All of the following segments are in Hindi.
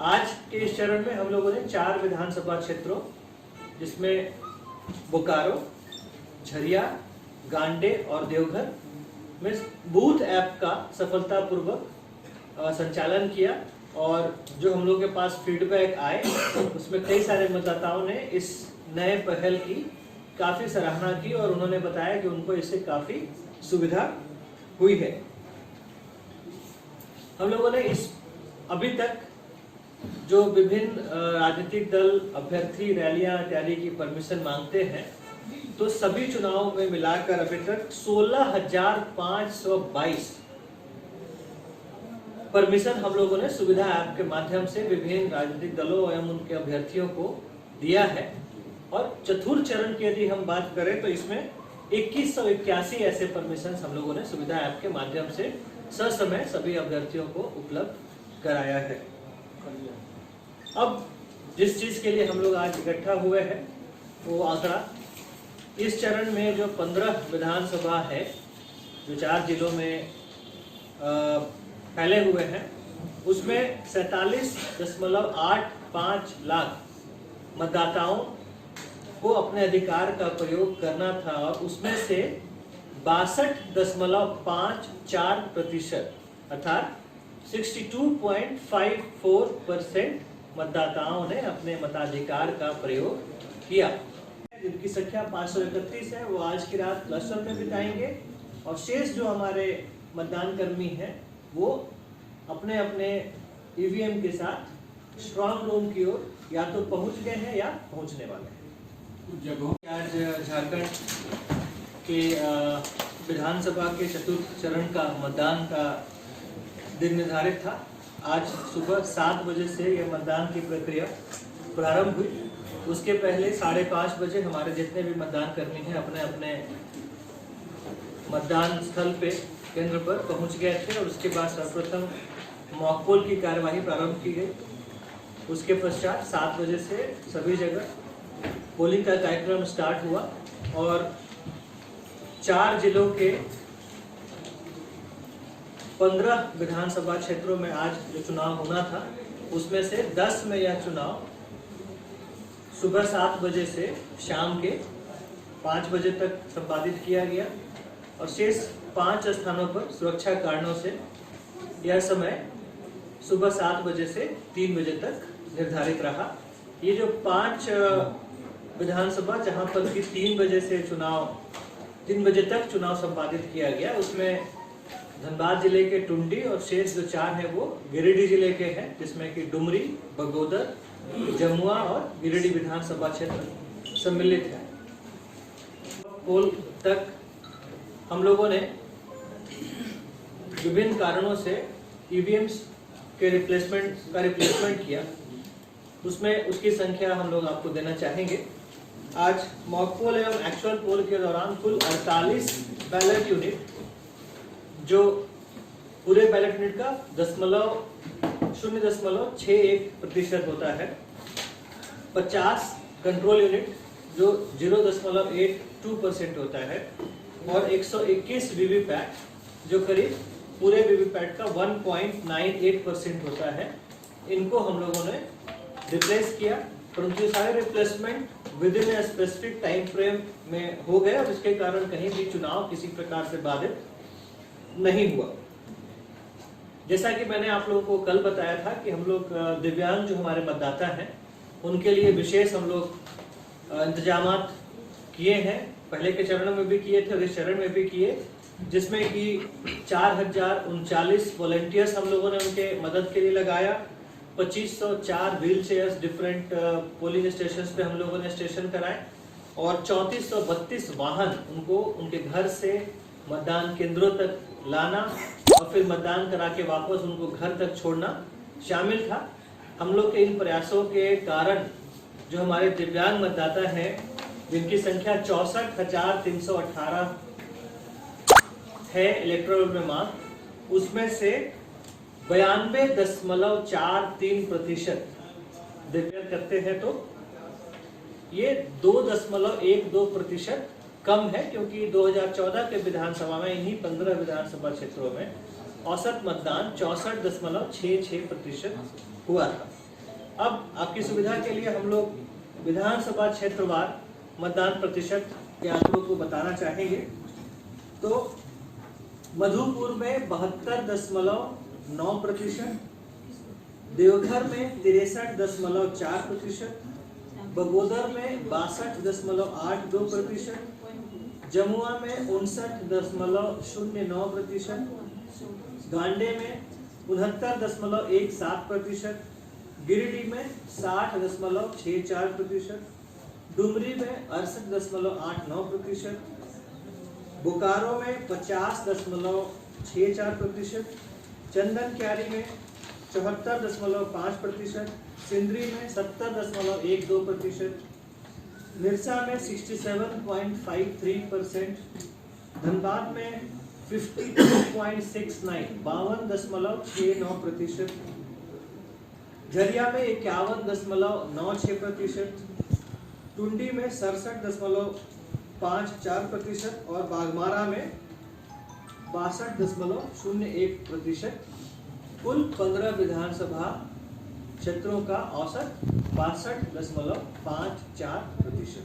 आज के इस चरण में हम लोगों ने 4 विधानसभा क्षेत्रों जिसमें बोकारो, झरिया, गांडे और देवघर में बूथ ऐप का सफलतापूर्वक संचालन किया और जो हम लोग के पास फीडबैक आए उसमें कई सारे मतदाताओं ने इस नए पहल की काफी सराहना की और उन्होंने बताया कि उनको इससे काफी सुविधा हुई है। हम लोगों ने इस अभी तक जो विभिन्न राजनीतिक दल अभ्यर्थी रैलियां इत्यादि की परमिशन मांगते हैं तो सभी चुनावों में मिलाकर अभी तक 16,522 परमिशन हम लोगों ने सुविधा ऐप के माध्यम से विभिन्न राजनीतिक दलों एवं उनके अभ्यर्थियों को दिया है। और चतुर्थ चरण की यदि हम बात करें तो इसमें 2181 ऐसे परमिशन हम लोगों ने सुविधा ऐप के माध्यम से ससमय सभी अभ्यर्थियों को उपलब्ध कराया है। अब जिस चीज के लिए हम लोग आज इकट्ठा हुए हैं वो आंकड़ा इस चरण में जो 15 विधानसभा है जो 4 जिलों में फैले हुए हैं उसमें 47.85 लाख मतदाताओं को अपने अधिकार का प्रयोग करना था और उसमें से 62.54% अर्थात 62.54% मतदाताओं ने अपने मताधिकार का प्रयोग किया। जिनकी संख्या 531 है वो आज की रात क्लस्टर में बिताएंगे और शेष जो हमारे मतदान कर्मी हैं वो अपने अपने ईवीएम के साथ स्ट्रांग रूम की ओर या तो पहुंच गए हैं या पहुंचने वाले हैं। आज झारखंड के विधानसभा के चतुर्थ चरण का मतदान का दिन निर्धारित था। आज सुबह 7 बजे से यह मतदान की प्रक्रिया प्रारंभ हुई। उसके पहले 5:30 बजे हमारे जितने भी मतदान कर्मी हैं अपने अपने मतदान स्थल पे केंद्र पर पहुंच गए थे और उसके बाद सर्वप्रथम मॉक पोल की कार्यवाही प्रारंभ की गई। उसके पश्चात 7 बजे से सभी जगह पोलिंग का कार्यक्रम स्टार्ट हुआ और 4 जिलों के 15 विधानसभा क्षेत्रों में आज जो चुनाव होना था उसमें से 10 में यह चुनाव सुबह 7 बजे से शाम के 5 बजे तक संपादित किया गया और शेष 5 स्थानों पर सुरक्षा कारणों से यह समय सुबह 7 बजे से 3 बजे तक निर्धारित रहा। ये जो 5 विधानसभा जहां पर कि 3 बजे तक चुनाव संपादित किया गया उसमें धनबाद जिले के टुंडी और शेष जो 4 हैं वो गिरिडीह जिले के हैं जिसमें कि डुमरी, बगोदर, जमुआ और गिरिडीह विधानसभा क्षेत्र सम्मिलित है। पोल तक हम लोगों ने विभिन्न कारणों से ईवीएम्स के रिप्लेसमेंट किया उसमें उसकी संख्या हम लोग आपको देना चाहेंगे। आज मॉक पोल एवं एक्चुअल पोल के दौरान कुल 48 बैलेट यूनिट जो पूरे बैलेट यूनिट का 0.61% होता है, 50 कंट्रोल यूनिट जो 0.82% होता है और 121 वीवीपैट जो करीब पूरे वीवीपैट का 1.98% होता है। इनको हम लोगों ने रिप्लेस किया परंतु ये सारे replacement with in a specific time frame में हो गए और इसके कारण कहीं भी चुनाव किसी प्रकार से बाधित नहीं हुआ। जैसा कि मैंने आप लोगों को कल बताया था कि हम लोग दिव्यांग जो हमारे मतदाता हैं उनके लिए विशेष हम लोग इंतजामात किए हैं। पहले के चरणों में भी किए थे और इस चरण में भी किए जिसमें कि 4039 वॉलंटियर्स हम लोगों ने उनके मदद के लिए लगाया। 2504 wheel chairs different polling station पे हम लोगों ने स्टेशन कराए और 3432 वाहन उनको उनके घर से मतदान केंद्रों तक लाना और फिर मतदान करा के वापस उनको घर तक छोड़ना शामिल था। हम लोग के इन प्रयासों के कारण जो हमारे दिव्यांग मतदाता हैं जिनकी संख्या 64,318 है इलेक्टोरल में मांग उसमें से 92.43% दिव्यांग करते हैं तो ये 2.12% कम है क्योंकि 2014 के विधानसभा में इन्हीं 15 विधानसभा क्षेत्रों में औसत मतदान 64.66% हुआ था। अब आपकी सुविधा के लिए हम लोग विधानसभा क्षेत्रवार मतदान प्रतिशत के आंकड़ों को बताना चाहेंगे। तो मधुपुर में 72.9%, देवघर में 63.4%, बगोदर में 62.82%, जमुआ में 59.09%, गांडे में 69.17%, गिरिडीह में 60.64%, डुमरी में 68.89%, बोकारो में 50.64%, चंदनक्यारी में 74.5%, सिंदरी में 70.12%, निरसा में 67.53%, धनबाद में 52.69% झरिया में 51.96%, टुंडी में 67.54% और बागमारा में 62.01%। कुल 15 विधानसभा क्षेत्रों का औसत 62.54%।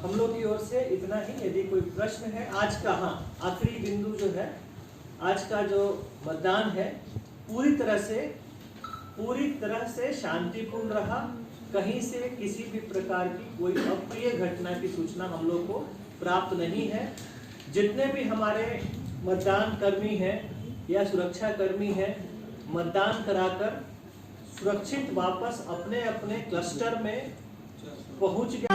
हम लोग की ओर से इतना ही। यदि कोई प्रश्न है आज का, हाँ आखिरी बिंदु जो है, आज का जो मतदान है पूरी तरह से शांतिपूर्ण रहा। कहीं से किसी भी प्रकार की कोई अप्रिय घटना की सूचना हम लोग को प्राप्त नहीं है। जितने भी हमारे मतदान कर्मी हैं या सुरक्षा कर्मी हैं, मतदान कराकर सुरक्षित वापस अपने अपने क्लस्टर में पहुंच गए।